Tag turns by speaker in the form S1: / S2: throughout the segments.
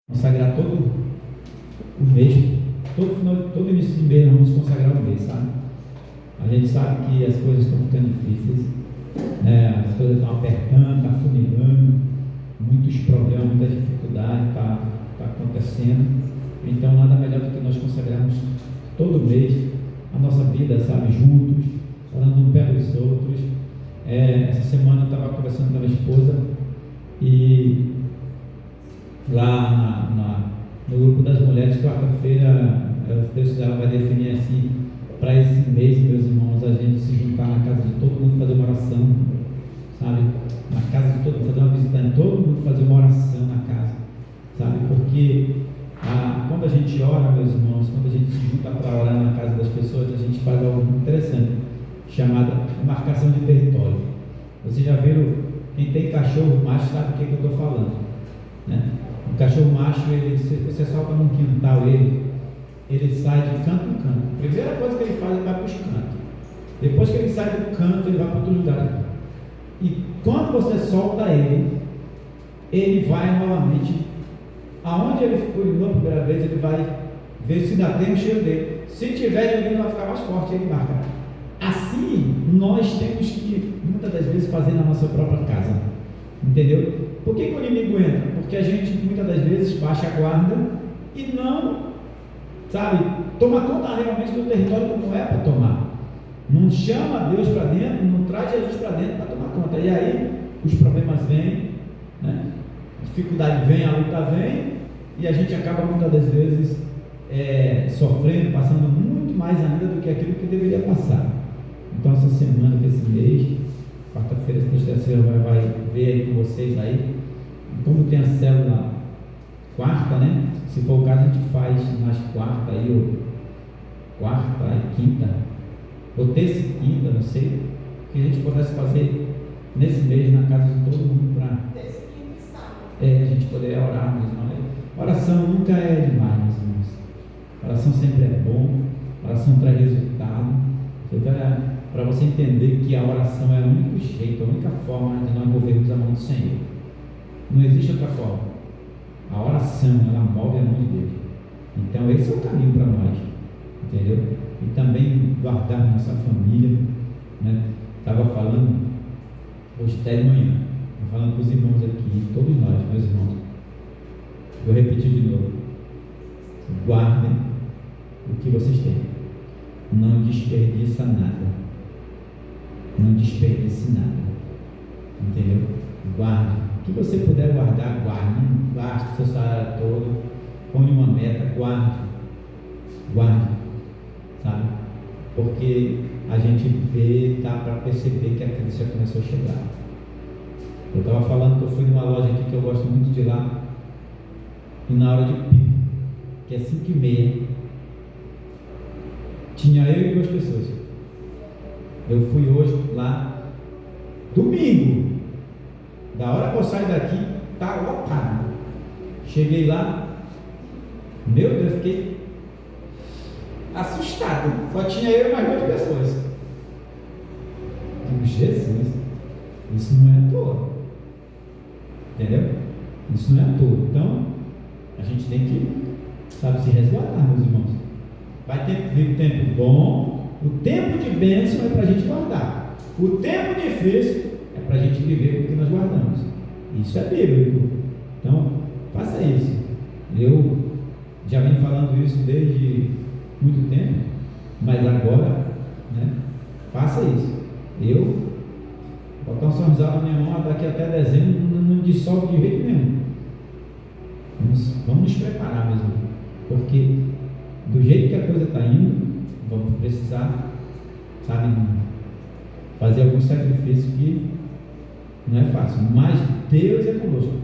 S1: consagrar todo o mês, todo início de mês, nós vamos consagrar o mês, sabe? A gente sabe que as coisas estão ficando difíceis, né? As coisas estão apertando, está funilando, muitos problemas, muita dificuldade está acontecendo. Então, nada melhor do que nós consagrarmos todo mês a nossa vida, sabe? Juntos, orando um pelos outros. Essa semana eu estava conversando com a minha esposa e lá no grupo das mulheres, quarta-feira, Deus ela vai definir assim, para esse mês, meus irmãos, a gente se juntar na casa de todo mundo, fazer uma oração, sabe? Na casa de todo mundo, fazer uma visita em todo mundo, fazer uma oração na casa, sabe? Porque quando a gente ora, meus irmãos, quando a gente se junta para orar na casa das pessoas, a gente faz algo muito interessante, chamada marcação de território. Vocês já viram, quem tem cachorro macho sabe o que eu estou falando, né? O cachorro macho, se você solta num quintal ele sai de canto em canto. A primeira coisa que ele faz, ele vai para os cantos. Depois que ele sai do canto, ele vai para outro lugar. E quando você solta ele vai novamente aonde ele ficou a primeira vez. Ele vai ver se ainda tem o cheiro dele. Se tiver, ele vai ficar mais forte, ele marca. Assim, nós temos que, muitas das vezes, fazer na nossa própria casa. Entendeu? Por que o inimigo entra? Porque a gente, muitas das vezes, baixa a guarda e não, sabe, toma conta realmente do território como é para tomar. Não chama Deus para dentro, não traz Jesus para dentro para tomar conta. E aí, os problemas vêm, né? A dificuldade vem, a luta vem, e a gente acaba, muitas das vezes, sofrendo, passando muito mais ainda do que aquilo que deveria passar. Então, essa semana, desse mês, quarta-feira, sexta-feira, vai ver aí com vocês aí, como tem a célula quarta, né? Se for o caso, a gente faz nas quarta aí, ou quarta e quinta, ou terça e quinta, não sei, que a gente pudesse fazer nesse mês na casa de todo mundo para a gente poder orar mesmo, né? Oração nunca é demais, meus irmãos. Oração sempre é bom, oração traz resultado. Para você entender que a oração é o único jeito, a única forma de nós movermos a mão do Senhor. Não existe outra forma. A oração, ela move a mão de Deus. Então esse é o caminho para nós, entendeu? E também guardar nossa família, né? Estava falando hoje até de manhã, falando com os irmãos aqui, todos nós, meus irmãos. Vou repetir de novo. Guardem o que vocês têm. Não desperdiça nada. Não desperdice nada. Entendeu? Guarde. O que você puder guardar, guarde. Não gaste o seu salário todo. Põe uma meta, guarde. Guarde. Sabe? Porque a gente vê, dá para perceber que a crise já começou a chegar. Eu estava falando que eu fui numa loja aqui que eu gosto muito de ir lá. E na hora de pico, que é 5h30, tinha eu e 2 pessoas. Eu fui hoje lá, domingo, da hora que eu saio daqui, tá lotado. Cheguei lá, meu Deus, fiquei assustado. Só tinha eu e mais 2 pessoas. Jesus, isso não é à toa. Entendeu? Isso não é à toa. Então, a gente tem que, sabe, se resguardar, meus irmãos. Vai ter tempo bom, o tempo de bênção é para a gente guardar. O tempo difícil é para a gente viver com o que nós guardamos. Isso é bíblico. Então, faça isso. Eu já venho falando isso desde muito tempo, mas agora, né, faça isso. Eu vou botar um sorrisal na minha mão daqui até dezembro, não dissolve de jeito nenhum. Vamos nos preparar mesmo, porque do jeito que a coisa está indo, vamos precisar, sabe, fazer alguns sacrifícios que não é fácil, mas Deus é conosco.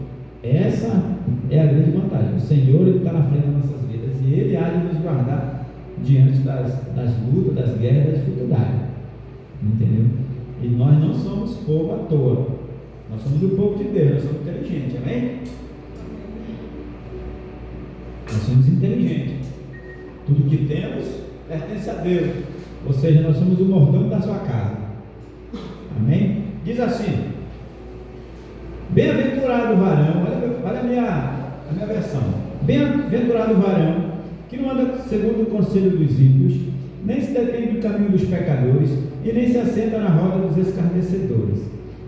S1: Essa é a grande vantagem. O Senhor está na frente das nossas vidas e Ele há de nos guardar diante das lutas, das guerras, das dificuldades, entendeu? E nós não somos povo à toa, nós somos o povo de Deus, nós somos inteligentes, amém? Nós somos inteligentes. Tudo que temos pertence a Deus. Ou seja, nós somos o mordomo da sua casa. Amém? Diz assim: bem-aventurado o varão. Olha a minha versão. Bem-aventurado o varão que não anda segundo o conselho dos ímpios, nem se detém do caminho dos pecadores, e nem se assenta na roda dos escarnecedores.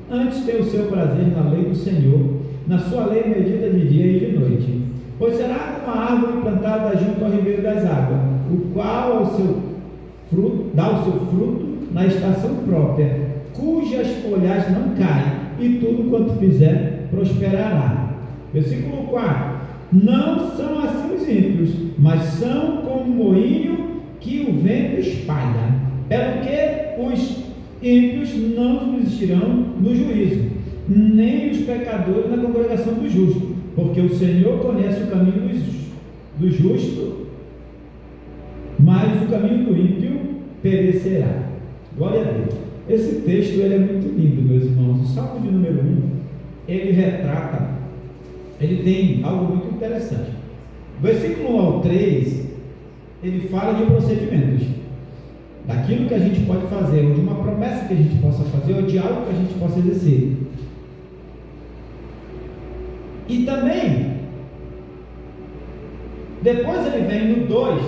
S1: Antes tem o seu prazer na lei do Senhor, na sua lei medita de dia e de noite. Pois será como a árvore plantada junto ao ribeiro das águas, o qual dá o seu fruto na estação própria, cujas folhas não caem, e tudo quanto fizer prosperará. Versículo 4: Não são assim os ímpios, mas são como um moinho que o vento espalha. Pelo que os ímpios não subsistirão no juízo, nem os pecadores na congregação do justo, porque o Senhor conhece o caminho do justo, mas o caminho do ímpio perecerá. Glória a Deus. Esse texto ele é muito lindo, meus irmãos. O Salmo de número 1, ele retrata, ele tem algo muito interessante. Versículo 1 ao 3, ele fala de procedimentos, daquilo que a gente pode fazer, ou de uma promessa que a gente possa fazer, ou de algo que a gente possa exercer. E também, depois ele vem no 2,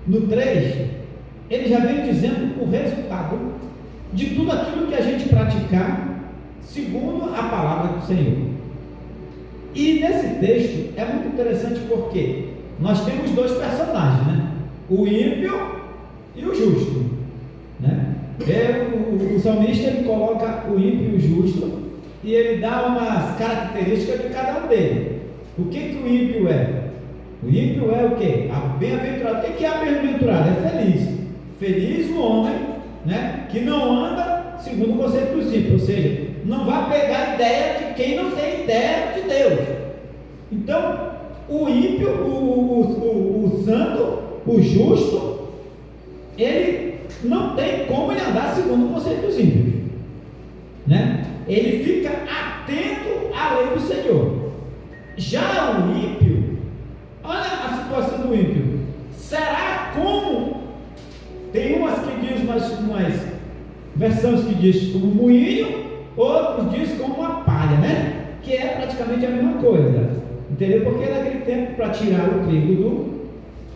S1: no 3, ele já vem dizendo o resultado de tudo aquilo que a gente praticar segundo a palavra do Senhor. E nesse texto é muito interessante porque nós temos dois personagens, né? O ímpio e o justo, né? O salmista ele coloca o ímpio e o justo e ele dá umas características de cada um deles. O que o ímpio é? O ímpio é o que? Bem-aventurado. O que é bem-aventurado? É feliz. Feliz o homem, né, que não anda segundo o conceito dos ímpios, ou seja, não vai pegar a ideia de quem não tem ideia de Deus. Então, o ímpio, o santo, o justo, ele não tem como ele andar segundo o conceito dos ímpios, né? Ele fica atento à lei do Senhor. Já o ímpio, olha a situação do ímpio. Será como? Tem umas que diz umas versões que diz como moinho, outros diz como uma palha, né? Que é praticamente a mesma coisa, entendeu? Porque naquele tempo, para tirar o trigo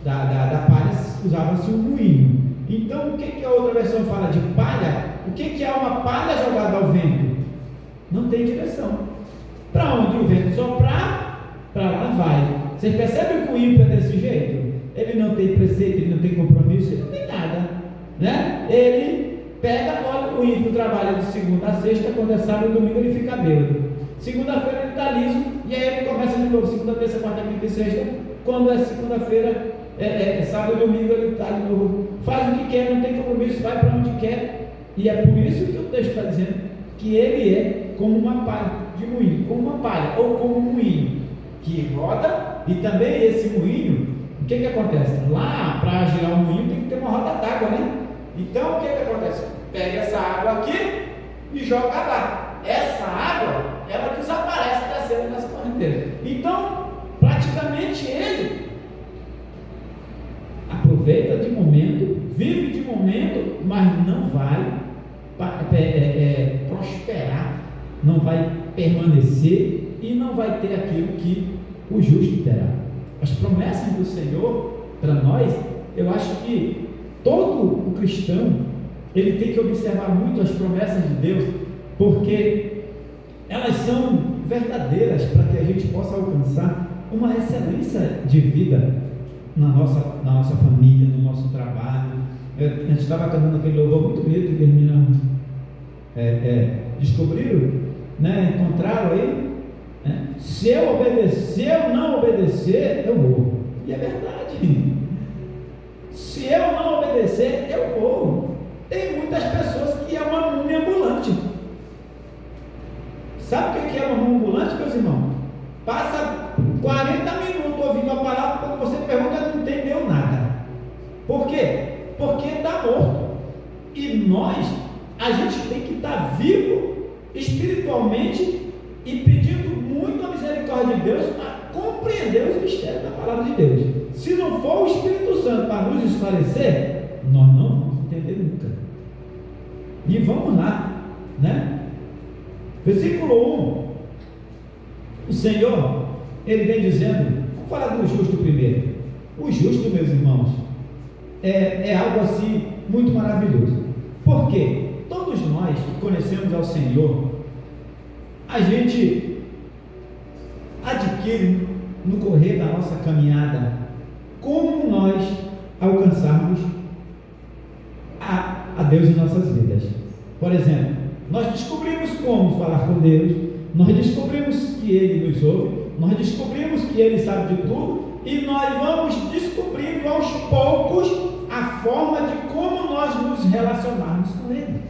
S1: da palha, usava-se um moinho. Então, o que a outra versão fala de palha? O que é uma palha jogada ao vento? Não tem direção. Para onde o vento soprar, para lá vai. Vocês percebem que o ímpio é desse jeito? Ele não tem preceito, ele não tem compromisso, ele não tem nada, né? Ele pega, olha, o ímpio trabalha de segunda a sexta, quando é sábado e domingo ele fica bêbado. Segunda-feira ele está liso, e aí ele começa de novo, segunda, terça, quarta, quinta e sexta. Quando é segunda-feira, sábado e domingo ele está de novo, faz o que quer, não tem compromisso, vai para onde quer. E é por isso que o texto está dizendo que ele é como uma palha de moinho, como uma palha, ou como um moinho que roda. E também esse moinho, o que acontece? Lá, para girar o moinho, tem que ter uma roda d'água, né? Então, o que acontece? Pega essa água aqui e joga lá. Essa água, ela desaparece descendo nas correnteiras. Então, praticamente ele aproveita de momento, vive de momento, mas não vai prosperar, não vai permanecer e não vai ter aquilo que o justo terá. As promessas do Senhor para nós, eu acho que todo o cristão ele tem que observar muito as promessas de Deus, porque elas são verdadeiras para que a gente possa alcançar uma excelência de vida na nossa família, no nosso trabalho. A gente estava cantando aquele louvor muito bonito que termina, descobriram, né? Encontraram aí, né? Se eu não obedecer, eu morro. E é verdade. Se eu não obedecer, eu morro. Tem muitas pessoas que é uma múmia ambulante. Sabe o que é uma múmia ambulante, meus irmãos? Passa 40 minutos ouvindo a palavra, quando você pergunta, não entendeu nada. Por quê? Porque está morto. E nós, a gente tem que estar vivo espiritualmente e pedindo muito a misericórdia de Deus para compreender os mistérios da palavra de Deus. Se não for o Espírito Santo para nos esclarecer, nós não vamos entender nunca. E vamos lá, né? Versículo 1, o Senhor, ele vem dizendo, falar do justo primeiro. O justo, meus irmãos, é algo assim muito maravilhoso. Por quê? Todos nós que conhecemos ao Senhor, a gente adquire no correr da nossa caminhada como nós alcançarmos a Deus em nossas vidas. Por exemplo, nós descobrimos como falar com Deus, nós descobrimos que Ele nos ouve, nós descobrimos que Ele sabe de tudo, e nós vamos descobrindo aos poucos a forma de como nós nos relacionarmos com Ele.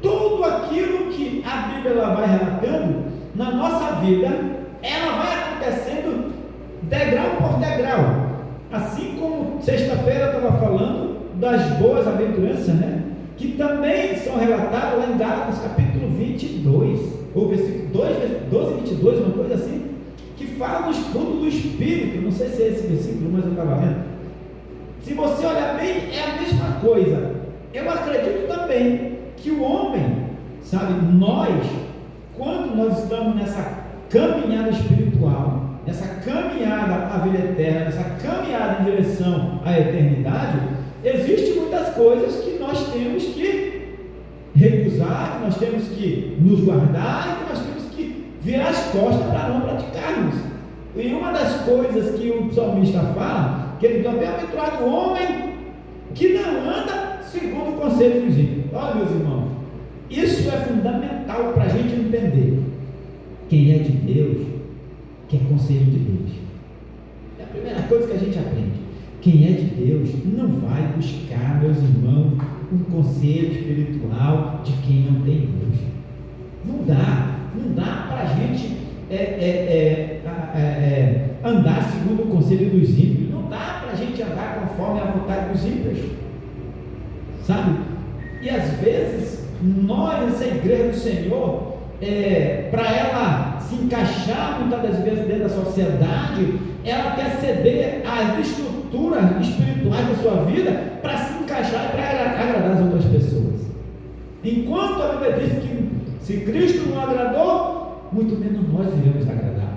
S1: Tudo aquilo que a Bíblia ela vai relatando na nossa vida, ela vai acontecendo degrau por degrau. Assim como sexta-feira eu estava falando das boas aventuranças, né? Que também são relatadas lá em Gálatas capítulo 22, ou versículo 12 e 22, uma coisa assim, que fala dos frutos do Espírito. Não sei se é esse versículo, mas eu estava vendo. Se você olhar bem, é a mesma coisa. Eu acredito também que o homem, sabe, nós, quando nós estamos nessa caminhada espiritual, nessa caminhada à vida eterna, nessa caminhada em direção à eternidade, existem muitas coisas que nós temos que recusar, que nós temos que nos guardar e que nós temos que virar as costas para não praticarmos. E uma das coisas que o salmista fala, que ele diz: bem-aventurado o homem que não anda segundo o conselho dos ímpios. Olha, meus irmãos, isso é fundamental para a gente entender. Quem é de Deus quer conselho de Deus. É a primeira coisa que a gente aprende. Quem é de Deus não vai buscar, meus irmãos, um conselho espiritual de quem não tem Deus. Não dá para a gente andar segundo o conselho dos ímpios. Não dá para a gente andar conforme a vontade dos ímpios, sabe? E às vezes nós, essa igreja do Senhor, para ela se encaixar muitas das vezes dentro da sociedade, ela quer ceder às estruturas espirituais da sua vida para se encaixar e para agradar as outras pessoas. Enquanto a Bíblia diz que se Cristo não agradou, muito menos nós iremos agradar.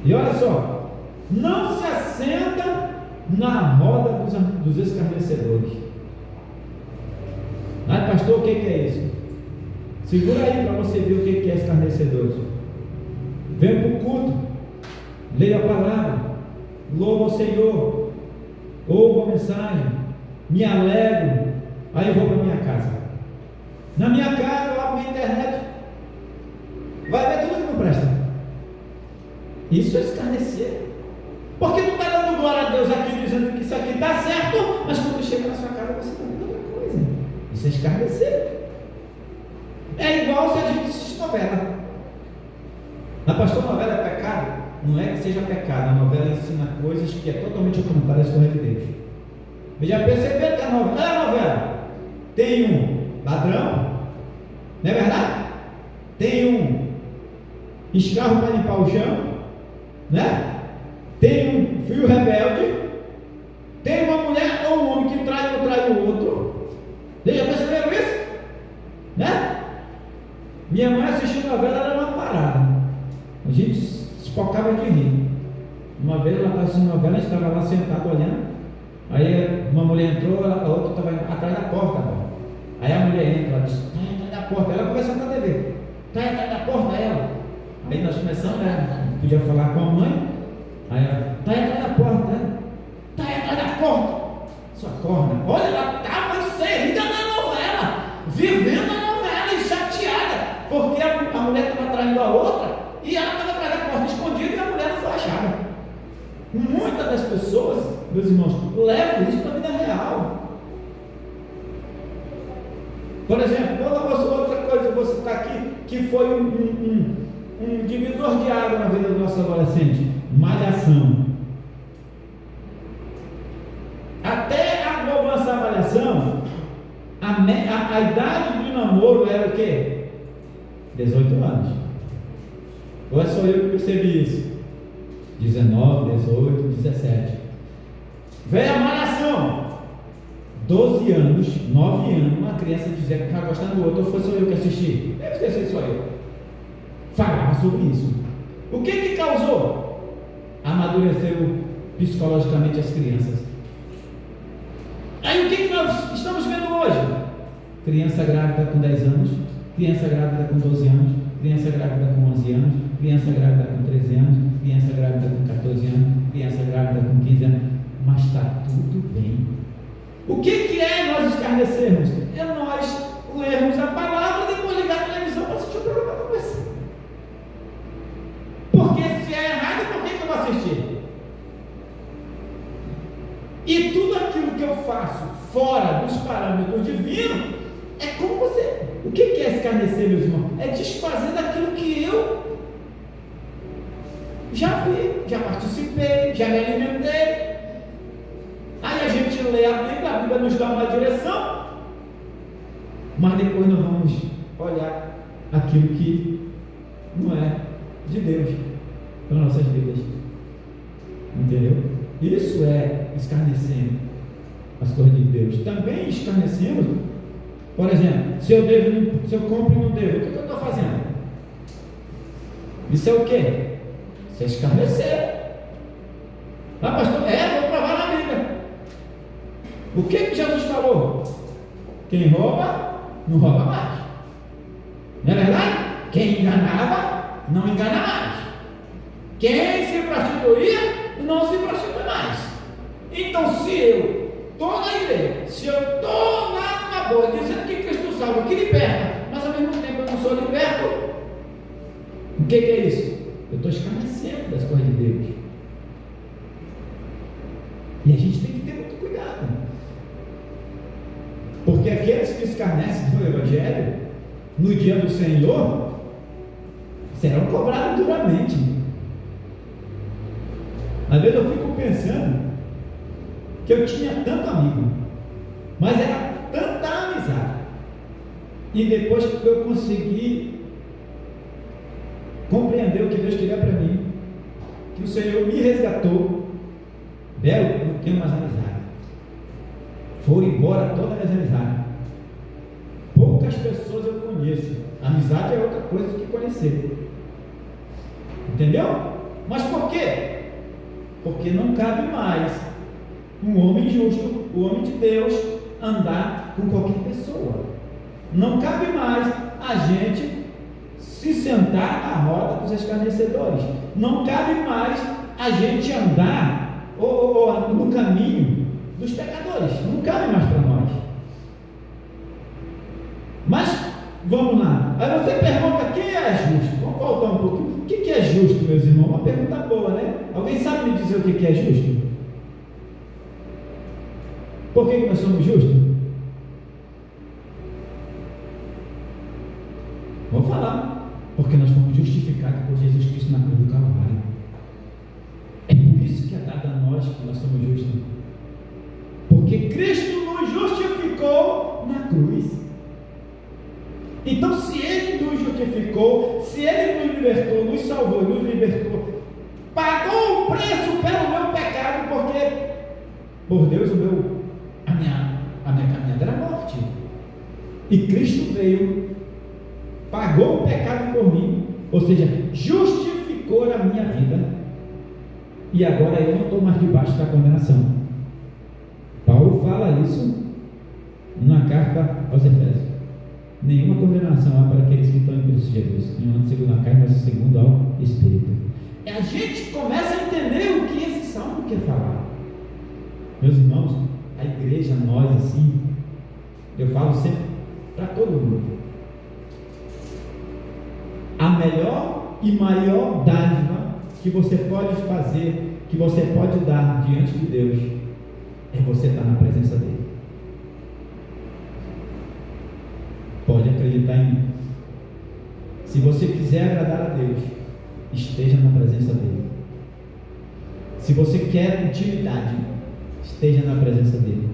S1: E olha só, não se assenta na roda dos escarnecedores. Mas pastor, o que é isso? Segura aí para você ver o que é escarnecedores. Vem para o culto, leia a palavra, louva o Senhor, ouva a mensagem, me alegro, aí eu vou para minha casa. Na minha casa eu abro minha internet, vai ver tudo que não presta. Isso é escarnecer. Porque tu está dando glória a Deus aqui, dizendo que isso aqui está certo, mas quando chega na sua casa você está vendo outra coisa. Isso é escarnecer. É igual se a gente assiste novela. A pastor, novela é pecado? Não é que seja pecado, a novela ensina coisas que é totalmente contrárias à história de Deus. Vocês já perceberam que a novela tem um ladrão, não é verdade? Tem um escarro para limpar o chão, né? Tem um filho rebelde, tem uma mulher ou um homem que trai o outro. Vocês já perceberam isso? Né? Minha mãe assistindo novela era uma parada. A gente espocava de rir. Uma vez ela estava assistindo novela, a gente estava lá sentado olhando. Aí uma mulher entrou, a outra estava atrás da porta. Aí a mulher entra, ela disse: está atrás da porta. Ela começou a TV. Está atrás da porta, ela. Aí nós começamos, né? Não podia falar com a mãe. Aí ela: está atrás da porta, né? Está atrás da porta. Sua corna. Olha, ela estava inserida na novela, vivendo a novela e chateada, porque a mulher estava traindo a outra e ela estava atrás da porta escondida e a mulher não foi achada. Muitas das pessoas, meus irmãos, levam isso para a vida real. Por exemplo, outra coisa que eu vou citar aqui, que foi um divisor de água na vida do nosso adolescente: malhação. Até a Globo lançar a malhação, a idade do namoro era o quê? 18 anos. Ou é só eu que percebi isso? 19, 18, 17. Veio a malhação. 12 anos, 9 anos, uma criança dizia que estava gostando do outro, ou foi só eu que assisti? Deve ter sido só eu. Falava sobre isso. O que causou? Amadureceu psicologicamente as crianças. Aí o que nós estamos vendo hoje? Criança grávida com 10 anos, criança grávida com 12 anos, criança grávida com 11 anos, criança grávida com 13 anos, criança grávida com 14 anos, criança grávida com 15 anos, mas está tudo bem. O que é nós escarnecermos? É nós lermos a palavra e depois ligar a televisão para assistir o programa da conversa. Porque se é errado, por que eu vou assistir? E tudo aquilo que eu faço fora dos parâmetros divinos é como você. O que é escarnecer, meus irmãos? É desfazer daquilo que eu já vi, já participei, já me alimentei. Aí a gente lê a Bíblia nos dá uma direção, mas depois nós vamos olhar aquilo que não é de Deus para nossas vidas. Entendeu? Isso é escarnecendo as coisas de Deus. Também escarnecemos, por exemplo, se eu compro e não devo, o que eu estou fazendo? Isso é o quê? Isso é escarnecer. Ah, pastor, vou provar na Bíblia. O que Jesus falou? Quem rouba, não rouba mais. Não é verdade? Quem enganava, não engana mais. Quem se prostituía, não se prostitui mais. Então, se eu estou na igreja, se eu estou na boa, dizendo que Cristo salva, que liberta, mas ao mesmo tempo eu não sou liberto, o que é isso? Eu estou escarnecendo das coisas de Deus. E a gente tem que ter muito cuidado. Porque aqueles que escarnecem do Evangelho, no dia do Senhor, serão cobrados duramente. Às vezes eu fico pensando que eu tinha tanto amigo, mas era tanta amizade, e depois que eu consegui compreender o que Deus queria para mim, que o Senhor me resgatou, eu não tenho mais amizade. Foram embora todas as amizades. Poucas pessoas eu conheço. Amizade é outra coisa do que conhecer. Entendeu? Mas por quê? Porque não cabe mais um homem justo, o homem de Deus, andar com qualquer pessoa. Não cabe mais a gente se sentar na roda dos escarnecedores. Não cabe mais a gente andar no caminho dos pecadores. Não cabe mais para nós. Mas vamos lá. Aí você pergunta: quem é justo? Vamos voltar um pouquinho. O que é justo, meus irmãos? Uma pergunta boa, né? Alguém sabe me dizer o que é justo? Por que nós somos justos? Vou falar. Porque nós fomos justificados por Jesus Cristo na cruz do Calvário. É por isso que é dado a nós que nós somos justos. Porque Cristo nos justificou na cruz. Então, se Ele nos justificou, se Ele nos libertou, nos salvou, nos libertou, pagou o preço pelo meu pecado, porque por Deus a minha caminhada era morte. E Cristo veio, pagou o pecado por mim, ou seja, justificou a minha vida, e agora eu não estou mais debaixo da condenação. Paulo fala isso na carta aos Efésios. Nenhuma condenação há para aqueles que estão em Cristo Jesus, não segundo a carne, mas segundo ao Espírito. A gente começa a entender o que esse salmo quer falar. Meus irmãos, a igreja, nós assim, eu falo sempre para todo mundo, a melhor e maior dádiva que você pode fazer, que você pode dar diante de Deus, é você estar na presença dele. Pode acreditar em mim. Se você quiser agradar a Deus, esteja na presença dele. Se você quer intimidade, esteja na presença dele.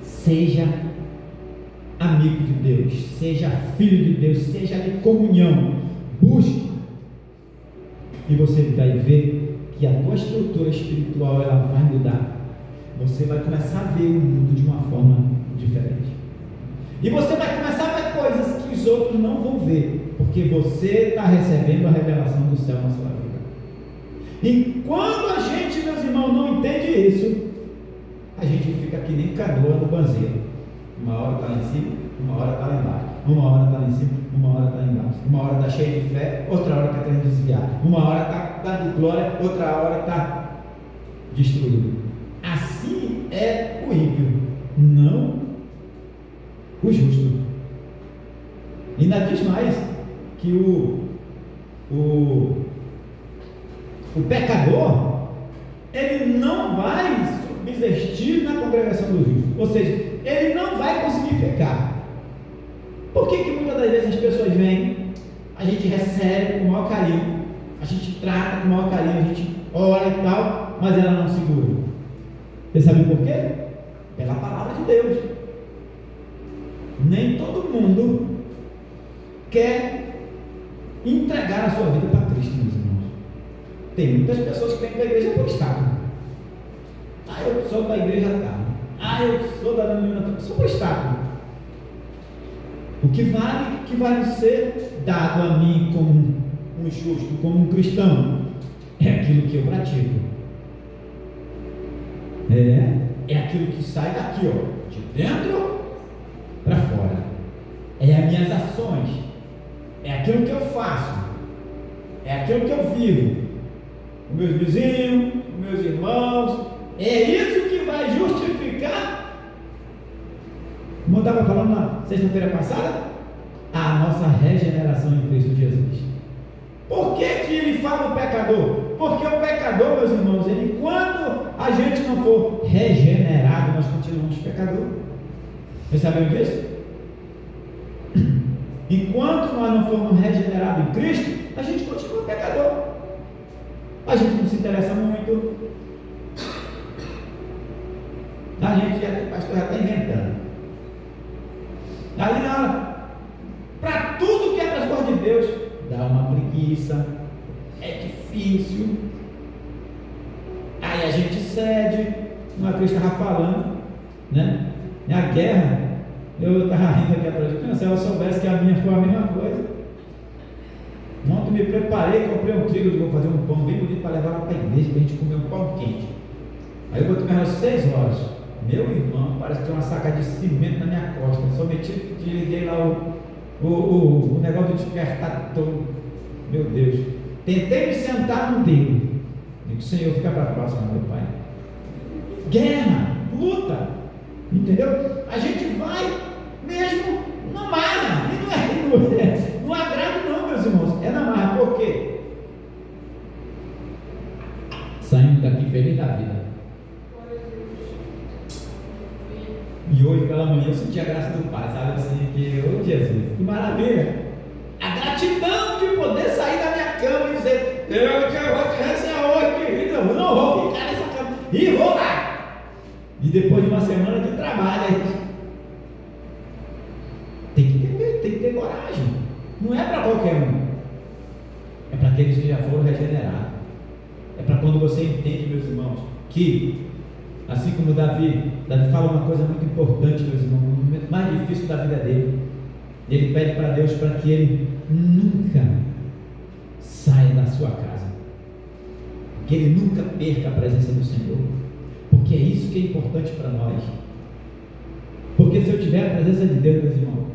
S1: Seja amigo de Deus, seja filho de Deus, seja em comunhão. Busque, e você vai ver que a tua estrutura espiritual ela vai mudar. Você vai começar a ver o mundo de uma forma diferente. E você vai começar a ver coisas que os outros não vão ver, porque Porque você está recebendo a revelação do céu na sua vida. E quando a gente, meus irmãos, não entende isso, a gente fica que nem canoa no banzeiro. Uma hora está lá em cima, uma hora está lá embaixo. Uma hora está lá em cima, uma hora está lá embaixo. Uma hora está cheia de fé, outra hora está querendo desviar. Uma hora está dando glória, outra hora está destruído. Assim é o ímpio, não o justo. E ainda diz mais que o pecador, ele não vai subsistir na congregação do justo, ou seja, ele não vai conseguir pecar. Por que muitas das vezes as pessoas vêm, a gente recebe com o maior carinho, a gente trata com o maior carinho, a gente ora e tal, mas ela não segura? Você sabe por quê? Pela palavra de Deus. Nem todo mundo quer entregar a sua vida para Cristo, meus irmãos. Tem muitas pessoas que vêm para a igreja por estado. Eu sou da igreja tal. Eu sou da denominação. Sou por estado. O que vale ser dado a mim como um justo, como um cristão, é aquilo que eu pratico. É aquilo que sai daqui, de dentro para fora. É as minhas ações. É aquilo que eu faço. É aquilo que eu vivo. Os meus vizinhos, os meus irmãos. É isso que vai justificar, como eu estava falando na sexta-feira passada, a nossa regeneração em Cristo Jesus. Por que ele fala o pecador? Porque o pecador, meus irmãos, enquanto a gente não for regenerado, nós continuamos pecador. Vocês sabiam disso? Enquanto nós não formos regenerados em Cristo, a gente continua pecador. A gente não se interessa muito. A gente o pastor já está inventando. Aí na hora, para tudo que é para as coisas de Deus, dá uma preguiça, é difícil. Aí a gente cede. Uma vez estava falando, né? Na guerra, eu estava rindo aqui atrás. Se eu soubesse que a minha foi a mesma coisa. Ontem me preparei, comprei um trigo, vou fazer um pão bem bonito para levar lá para a igreja, para a gente comer um pão quente. Aí eu botei umas 6 horas. Meu irmão, parece que tem uma saca de cimento na minha costa. Só desliguei lá o negócio do despertador. Meu Deus. Tentei me sentar, não deu. Digo, Senhor, fica para a próxima, meu Pai. Guerra, luta. Entendeu? A gente vai mesmo na marra. E não agrada não, meus irmãos. É na marra. Por quê? Saindo daqui feliz da vida. E hoje pela manhã eu senti a graça do Pai, sabe assim, que, Jesus, que maravilha, a gratidão de poder sair da minha cama e dizer, eu vou ficar hoje, querido, eu não vou ficar nessa cama, e vou lá. E depois de uma semana de trabalho, tem que ter coragem, não é para qualquer um, é para aqueles que já foram regenerados, é para quando você entende, meus irmãos, que assim como Davi fala uma coisa muito importante, meus irmãos, no momento mais difícil da vida dele, ele pede para Deus para que ele nunca saia da sua casa, que ele nunca perca a presença do Senhor, porque é isso que é importante para nós. Porque se eu tiver a presença de Deus, meus irmãos,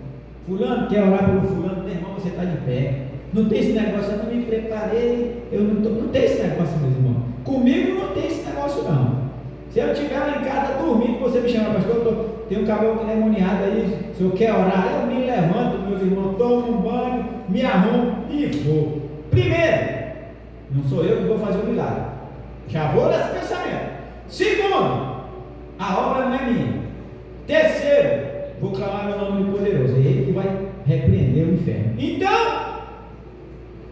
S1: fulano quer orar pelo fulano, meu irmão, você está de pé. Não tem esse negócio, eu não me preparei, não tem esse negócio, meus irmãos. Comigo não tem esse negócio não. Se eu estiver lá em casa dormindo, você me chama, pastor, tem um cabelo endemoniado aí, se eu quer orar, eu me levanto, meus irmãos, tomo um banho, me arrumo e vou. Primeiro, não sou eu que vou fazer o milagre, já vou nesse pensamento. Segundo, a obra não é minha. Terceiro, vou clamar meu nome de poderoso, é ele que vai repreender o inferno. Então,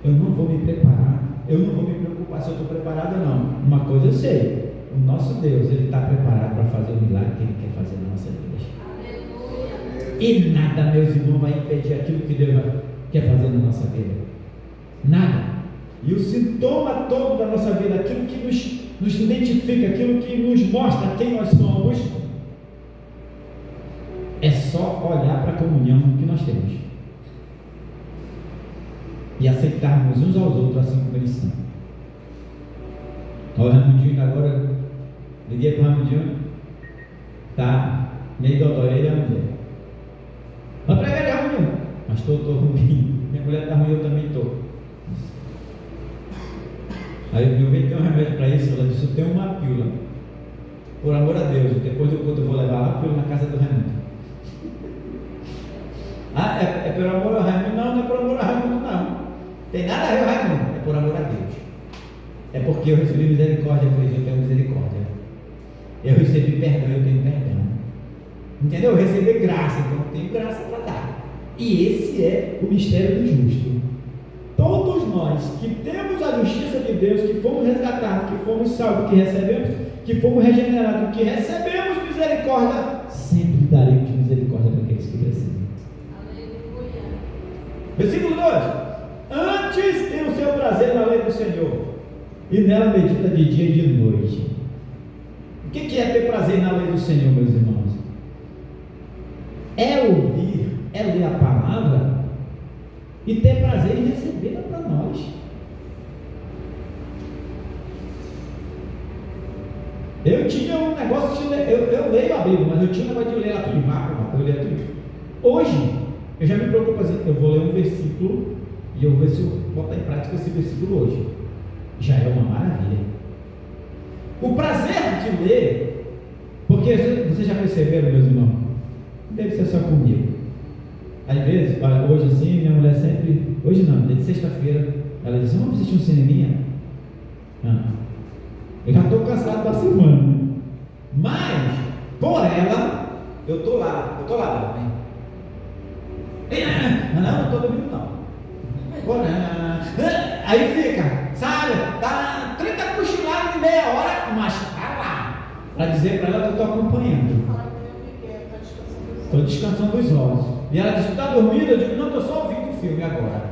S1: eu não vou me preparar, eu não vou me preocupar se eu estou preparado ou não. Uma coisa eu sei, o nosso Deus, ele está preparado para fazer o milagre que ele quer fazer na nossa vida. E nada, meus irmãos, vai impedir aquilo que Deus quer fazer na nossa vida. Nada. E o sintoma todo da nossa vida, aquilo que nos identifica, aquilo que nos mostra quem nós somos, é só olhar para a comunhão que nós temos. e aceitarmos uns aos outros assim como eles são. Olha o Ramudinho agora, liguei para o Ramudinho, tá meio dodói, ele é a mulher. Vai pregar de Ramudinho, mas estou ruim, minha mulher está ruim, eu também estou. Aí eu vi que tem um remédio para isso, ela disse, eu tenho uma pílula, por amor a Deus, depois do culto eu vou levar a pílula na casa do Raimundo. Ah, é por amor ao Raimundo? Não, não é por amor ao Raimundo não, tem nada a ver com o Raimundo, é por amor a Deus. É porque eu recebi misericórdia, por isso eu tenho misericórdia. Eu recebi perdão, eu tenho perdão. Entendeu? Eu recebi graça, então eu tenho graça para dar. E esse é o mistério do justo. Todos nós que temos a justiça de Deus, que fomos resgatados, que fomos salvos, que recebemos, que fomos regenerados, que recebemos misericórdia, sempre daremos misericórdia para aqueles que precisam. Aleluia. Versículo 2: Antes tem o seu prazer na lei do Senhor, e nela medita de dia e de noite. O que é ter prazer na lei do Senhor, meus irmãos? É ouvir, é ler a palavra e ter prazer em recebê-la para nós. Eu tinha um negócio de ler, eu leio a Bíblia, mas eu tinha um negócio de ler ela tudo, eu leio tudo. Hoje, eu já me preocupo assim, eu vou ler um versículo e eu vou ver se eu botar em prática esse versículo hoje. Já é uma maravilha. O prazer de ler, porque vocês já perceberam, meus irmãos, não deve ser só comigo. Às vezes, hoje assim, minha mulher sempre, hoje não, de sexta-feira, ela diz, vamos assistir um cineminha? Eu já estou cansado da semana, mas, por ela, eu estou lá também. Mas não estou dormindo não. Aí fica, sabe, tá 30 cochiladas de meia hora, mas tá lá, para dizer para ela que eu estou acompanhando. Estou descansando os olhos. E ela diz, está dormindo? Eu digo, não, estou só ouvindo o filme agora.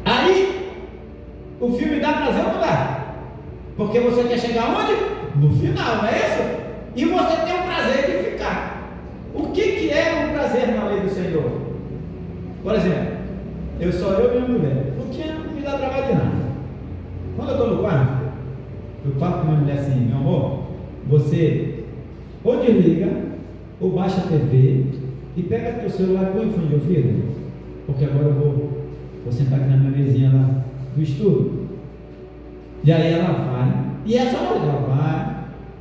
S1: Aí, o filme dá prazer ou não dá? Porque você quer chegar onde? No final, não é isso? E você tem o prazer de ficar. O que é o prazer na lei do Senhor? Por exemplo, eu e minha mulher. Não me dá trabalho de nada. Quando eu estou no quarto, eu falo com minha mulher assim, meu amor, você ou desliga, ou baixa a TV e pega teu celular e põe em fone de ouvido, porque agora eu vou sentar aqui na minha mesinha lá do estudo. E aí ela vai, e essa hora ela vai,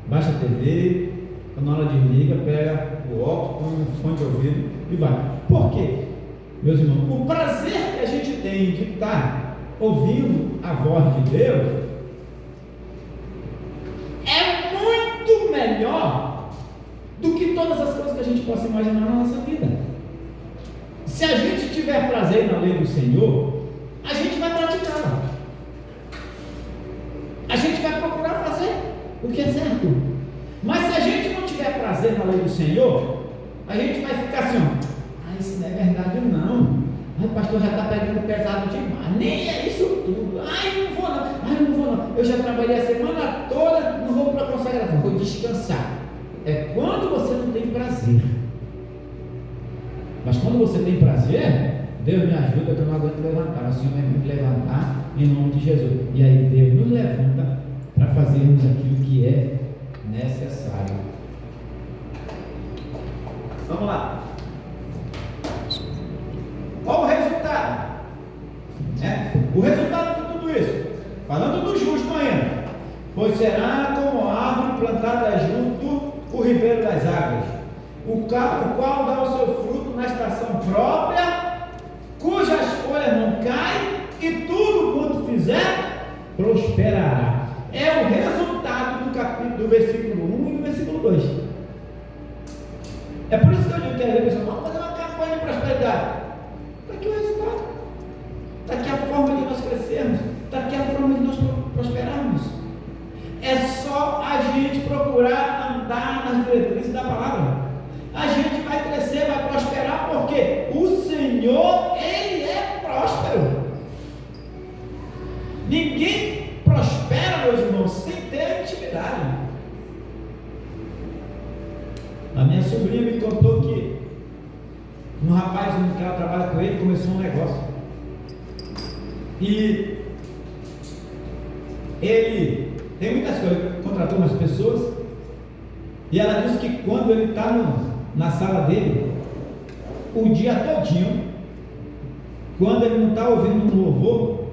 S1: baixa a TV, quando ela desliga, pega o óculos, põe o fone de ouvido e vai. Por quê? Meus irmãos, o prazer que a gente tem de estar ouvindo a voz de Deus é muito melhor do que todas as coisas que a gente possa imaginar na nossa vida. Se a gente tiver prazer na lei do Senhor, a gente vai praticá-la. A gente vai procurar fazer o que é certo. Mas se a gente não tiver prazer na lei do Senhor, a gente vai ficar assim, isso não é verdade não. O pastor já está pegando pesado demais. Nem é isso tudo. Não vou não. Eu já trabalhei a semana toda, não vou para a consagração, vou descansar. É quando você não tem prazer. Mas quando você tem prazer, Deus me ajuda que eu não aguento levantar. O Senhor vai me levantar em nome de Jesus. E aí Deus nos levanta para fazermos aquilo que é necessário. Vamos lá. Qual o resultado? O resultado de tudo isso, falando do justo ainda, pois será como árvore plantada junto o ribeiro das águas, o qual dá o seu fruto na estação própria, cujas folhas não caem, e tudo quanto fizer prosperará. É o resultado do capítulo, do versículo 1 e do versículo 2. É por isso que eu digo que a pessoa, vamos fazer uma campanha de prosperidade. Está aqui o resultado, está aqui a forma de nós crescermos, está aqui a forma de nós prosperarmos. É só a gente procurar andar nas diretrizes da palavra. A gente vai crescer, vai prosperar, porque o Senhor, Ele é próspero. Ninguém prospera, meus irmãos, sem ter intimidade. A minha sobrinha me contou que um rapaz que ela trabalha com ele começou um negócio. E ele tem muitas coisas, ele contratou umas pessoas. E ela disse que quando ele está na sala dele, o dia todinho, quando ele não está ouvindo um louvor,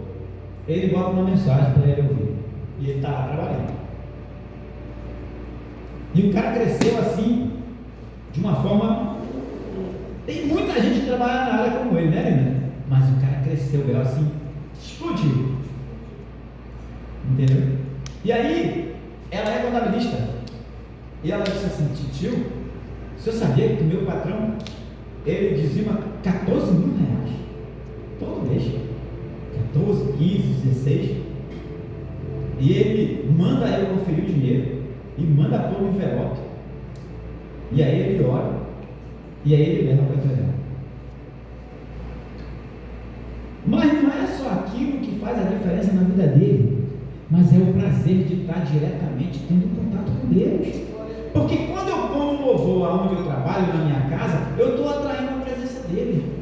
S1: ele bota uma mensagem para ele ouvir. E ele está lá trabalhando. E o cara cresceu assim, de uma forma. Tem muita gente que trabalha na área como ele, né, Linda? Mas o cara cresceu, Bel, assim, explodiu. Entendeu? E aí, ela é contabilista. E ela disse assim: tio, o senhor sabia que o meu patrão, ele dizima 14 mil reais todo mês? 14, 15, 16. E ele manda eu conferir o dinheiro e manda pôr no envelope. E aí ele ora. E aí ele leva para entregar. Mas não é só aquilo que faz a diferença na vida dele, mas é o prazer de estar diretamente tendo contato com Deus. Porque quando eu ponho um louvor aonde eu trabalho, na minha casa, eu estou atraindo a presença dele.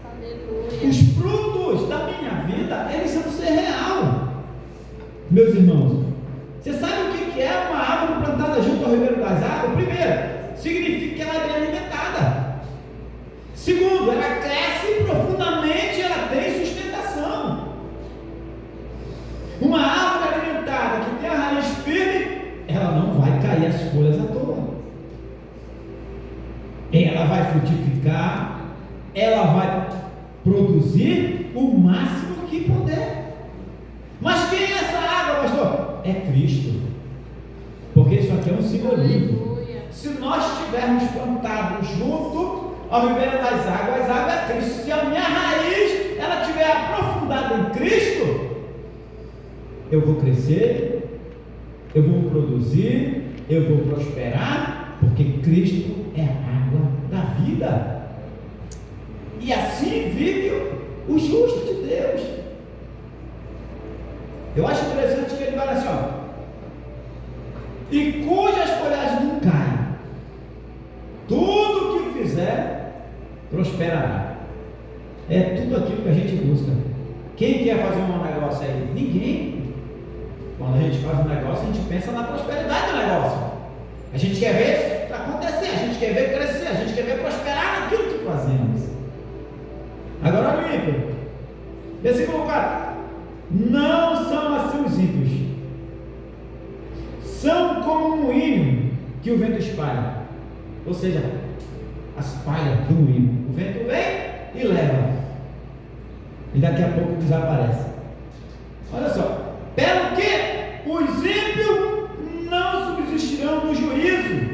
S1: Aleluia. Os frutos da minha vida, eles são ser real. Meus irmãos, você sabe o que é uma árvore plantada junto ao Ribeiro das Águas? Primeiro, significa que ela é bem alimentada. Segundo, ela cresce profundamente, ela tem sustentação. Uma árvore alimentada que tem a raiz firme, ela não vai cair as folhas à toa. Ela vai frutificar, ela vai produzir o máximo que puder. Mas quem é essa água, pastor? É Cristo. Porque isso aqui é um simbolismo. Se nós estivermos plantados junto ao Ribeiro das Águas, a água é Cristo. Se a minha raiz ela estiver aprofundada em Cristo, eu vou crescer, eu vou produzir, eu vou prosperar, porque Cristo é a água da vida. E assim vive o justo de Deus. Eu acho interessante que ele vai assim, ó: e cujas folhagens não caem, tudo que fizer prosperará. É tudo aquilo que a gente busca. Quem quer fazer um negócio aí? Ninguém. Quando a gente faz um negócio, a gente pensa na prosperidade do negócio. A gente quer ver isso acontecer, a gente quer ver crescer, a gente quer ver prosperar naquilo que fazemos. Agora olha o ímpio. Versículo 4: não são assim os ímpios, são como um moinho que o vento espalha. Ou seja, as palhas do moinho. O vento vem e leva, e daqui a pouco desaparece. Olha só: pelo que os ímpios não subsistirão no juízo,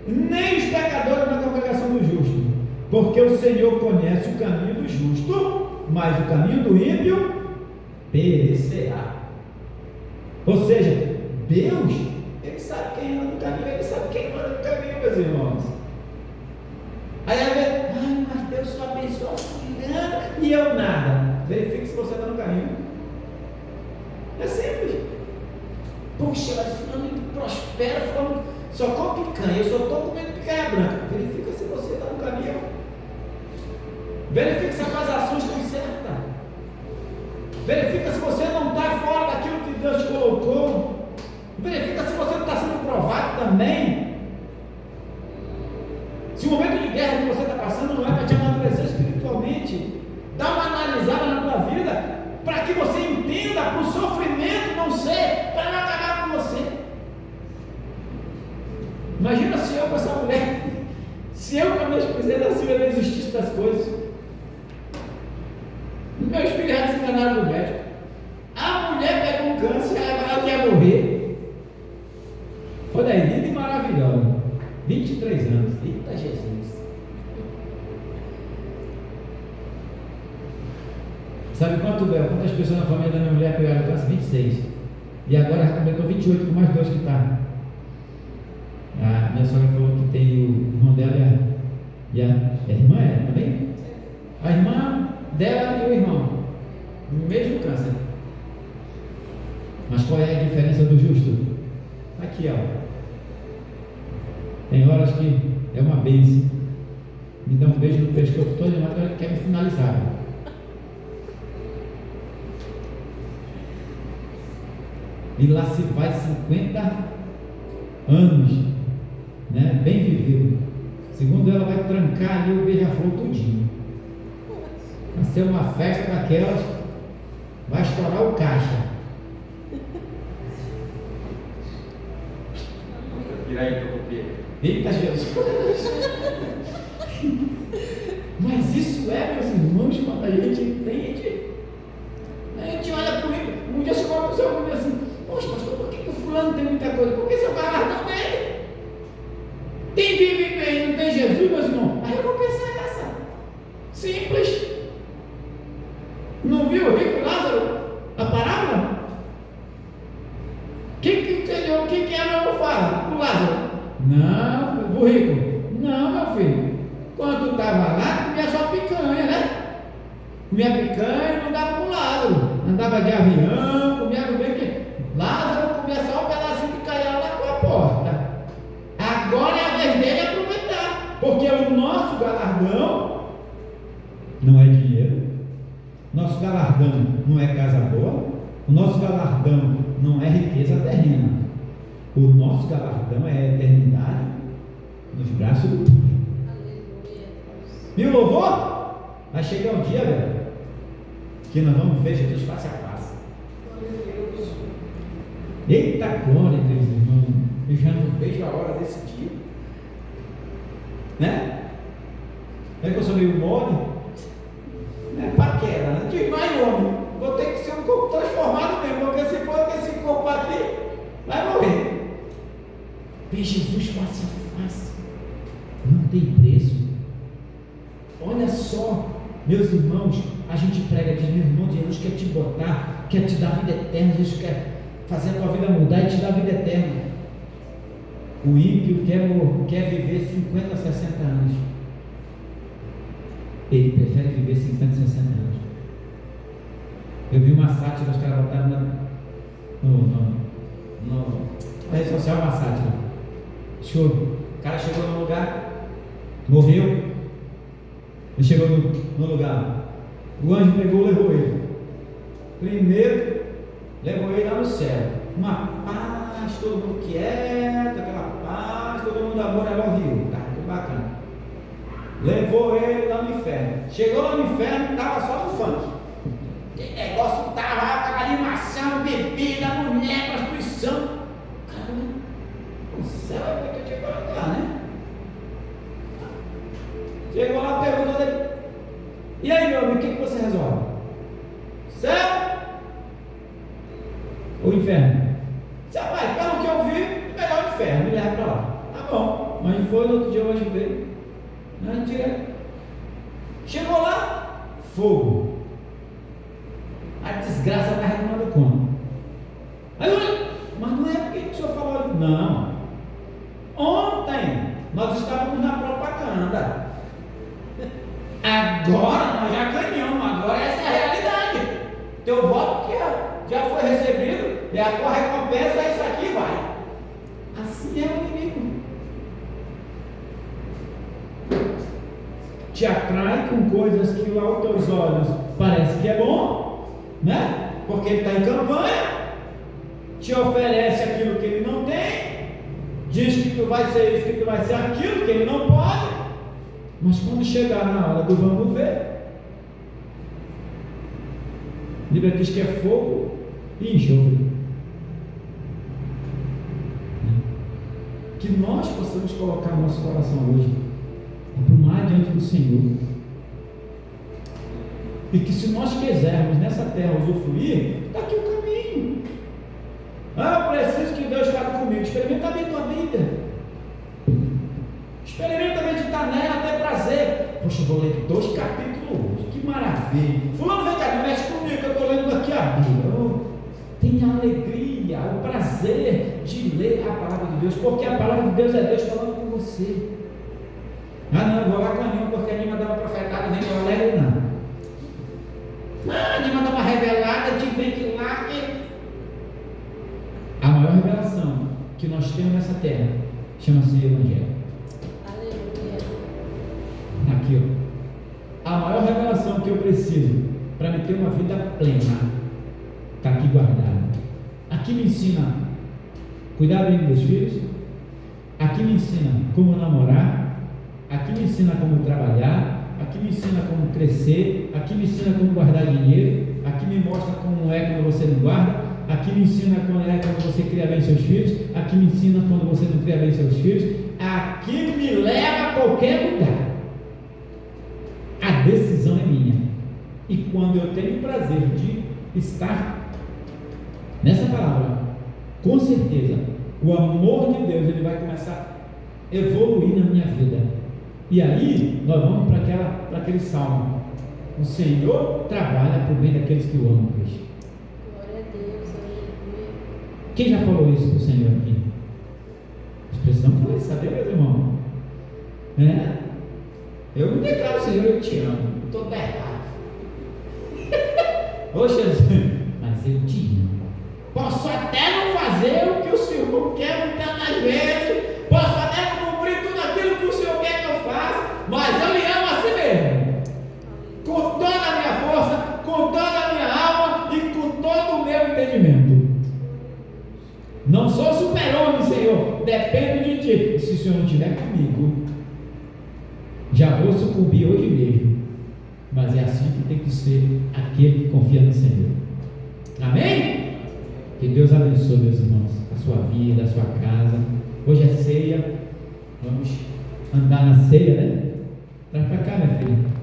S1: nem os pecadores na congregação do justo, porque o Senhor conhece o caminho do justo, mas o caminho do ímpio perecerá. Ou seja, Deus, Ele sabe quem anda no caminho, Ele sabe quem anda no caminho, meus irmãos. Aí ela vê: mas Deus só abençoa a fulana e eu nada. Verifique se você está no caminho. É simples. Puxa, mas fulano prospera, fulano só come picanha, eu só estou comendo picanha branca. Verifica se você está no caminho. Verifica se as suas ações estão certas. Verifica se você não está fora daquilo que Deus te colocou. Verifica se você não está sendo provado também. Se o momento de guerra que você está passando não é para te amadurecer espiritualmente, dá uma analisada na tua vida, para que você entenda, para o sofrimento não ser, para não acabar com você. Imagina se eu com essa mulher, se eu com a minha esposa assim, eu desistisse das coisas. Meus filhos já se enganaram no médico. A mulher pegou um câncer, ela quer morrer. Olha aí, linda e maravilhosa. 23 anos. Eita Jesus. Sabe quantas pessoas na família da minha mulher pegaram câncer? 26. E agora já completou 28 com mais 2 que está. A minha sogra falou que tem o irmão dela e a irmã também? A irmã dela e o irmão, o mesmo câncer. Mas qual é a diferença do justo? Aqui, ó. Tem horas que é uma bênção, Me dá um beijo no pescoço todo, mas quer me finalizar. E lá se vai 50 anos, né? Bem vivido. Segundo ela, vai trancar ali o beija-flor tudinho. Vai ser uma festa daquelas, vai estourar o caixa. Eita Jesus! Mas isso é, meus irmãos, quando a gente entende, a gente olha por isso. Um dia chegou uma pessoa comigo assim: poxa, pastor, por que o fulano tem muita coisa? Porque esse é o galardão dele. Quem vive bem não tem Jesus, meus irmãos? A recompensa é essa. Simples. Não viu o rico Lázaro? A parábola? O que a meu fala? O Lázaro? Não, o rico? Não, meu filho. Quando tu estava lá, comia só picanha, né? Comia picanha e não dava pro Lázaro. Andava de avião, comia do bem que. Lázaro comia só um pedacinho de caial lá com a porta. Agora é a vez dele aproveitar. Porque o nosso galardão não é dinheiro. Nosso galardão não é casa boa. O nosso galardão não é riqueza terrena. O nosso galardão é a eternidade nos braços do Pai. Viu o louvor? Vai chegar um dia, velho, que nós vamos ver Jesus face a face. Eita glória, meus irmãos. Eu já não vejo a hora desse dia. Né? É que eu sou meio mole. É paquera, né? Diz mais homem. Vou ter que ser um corpo transformado mesmo, porque se for esse corpo aqui, vai morrer. Ver Jesus face a face não tem preço. Olha só, meus irmãos, a gente prega, diz: meu irmão, Jesus quer te botar, quer te dar vida eterna, Jesus quer fazer a tua vida mudar e te dar vida eterna. O ímpio quer viver 50, 60 anos. Ele prefere viver 50, 60 anos. Eu vi uma sátira, os caras botaram na rede social, uma sátira. Show. O cara chegou no lugar, morreu. Ele chegou no lugar. O anjo pegou e levou ele. Primeiro, levou ele lá no céu. Uma paz, todo mundo quieto, aquela paz, todo mundo amor, ela ouviu. Tá, que bacana. Levou ele lá no inferno. Chegou lá no inferno, estava só no funk. O negócio estava animação, bebida, mulher, prostituição. Caramba, o céu é muito de colocar, né? Chegou lá, perguntou dele: e aí, meu amigo, o que você resolve? Céu ou inferno? Disse: rapaz, pelo que eu vi, melhor o inferno, me leva para lá. Tá bom, mas foi no outro dia, hoje veio. Não, direto. Chegou lá, fogo. A desgraça está tomando conta. Aí, mas não é porque o senhor falou. Não. Ontem nós estávamos na propaganda. Agora nós já ganhamos. Agora essa é a realidade. Teu voto que já foi recebido, e a tua recompensa é isso aqui, vai. Assim é o inimigo. Te atrai com coisas que aos teus olhos parece que é bom, né? Porque ele está em campanha. Te oferece aquilo que ele não tem, diz que tu vai ser isso, que tu vai ser aquilo que ele não pode, mas quando chegar na hora do vamos ver, a Bíblia diz que é fogo e enxofre. Que nós possamos colocar nosso coração hoje aprumar diante do Senhor, e que se nós quisermos nessa terra usufruir, está aqui o caminho. Eu preciso que Deus fale comigo. Experimenta bem tua vida, experimenta meditar nela, ter prazer. Poxa, eu vou ler 2 capítulos hoje, que maravilha. Fulano, vem cá, mexe comigo, que eu estou lendo aqui a Bíblia. Tenha a alegria, o prazer de ler a palavra de Deus, porque a palavra de Deus é Deus falando com você. Ah, não, eu vou lá com a Nima, porque a Nima dá uma profetada, nem eu alegre, não. Ah, a Nima dá uma revelada, te vem que lá que... A maior revelação que nós temos nessa terra chama-se Evangelho. Aleluia. informação que eu preciso para me ter uma vida plena está aqui guardada. Aqui me ensina a cuidar bem dos meus filhos, aqui me ensina como namorar, aqui me ensina como trabalhar, aqui me ensina como crescer, aqui me ensina como guardar dinheiro, aqui me mostra como é quando você não guarda, aqui me ensina como é quando você cria bem seus filhos, aqui me ensina quando você não cria bem seus filhos, aqui me leva a qualquer lugar. A decisão é minha. E quando eu tenho o prazer de estar nessa palavra, com certeza o amor de Deus ele vai começar a evoluir na minha vida. E aí nós vamos para aquele salmo: o Senhor trabalha por bem daqueles que o amam.
S2: Glória a Deus, aleluia.
S1: Quem já falou isso para o Senhor aqui? Nós precisamos falar isso, sabe, meus irmãos? Eu me declaro, Senhor, eu te amo. Estou errado. Ô Jesus, mas eu te amo. Posso até não fazer o que o Senhor quer muitas vezes, posso até não cumprir tudo aquilo que o Senhor quer que eu faça, mas eu lhe amo assim mesmo, com toda a minha força, com toda a minha alma e com todo o meu entendimento. Não sou super-homem, Senhor, dependo de Ti. E se o Senhor não estiver comigo, já vou sucumbir hoje mesmo. Mas é assim que tem que ser aquele que confia no Senhor. Amém? Que Deus abençoe, meus irmãos, a sua vida, a sua casa. Hoje é ceia. Vamos andar na ceia, né? Traz para cá, minha filha.